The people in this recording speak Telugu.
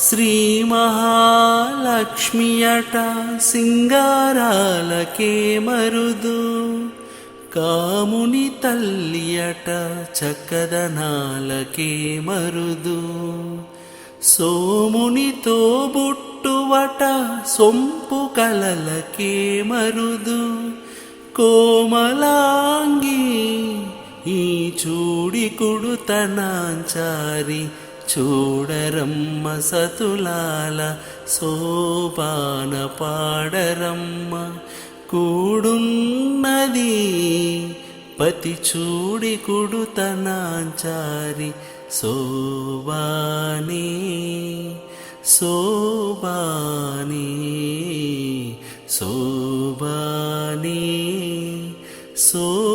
శ్రీ మహాలక్ష్మియట సింగారాలకే మరుదు, కాముని తల్లియట చక్కదనాలకే మరుదు. సోమునితో బుట్టువట సొంపు కలలకే మరుదు. కోమలాంగి ఈ చూడి కుడుతనాంచారి, చూడరమ్మ సతులాల సోపాన పాడరమ్మ. కూడున్నది పతి చూడి కుడుతనాంచారి, శోభాని శోభాని శోభాని శోభాని.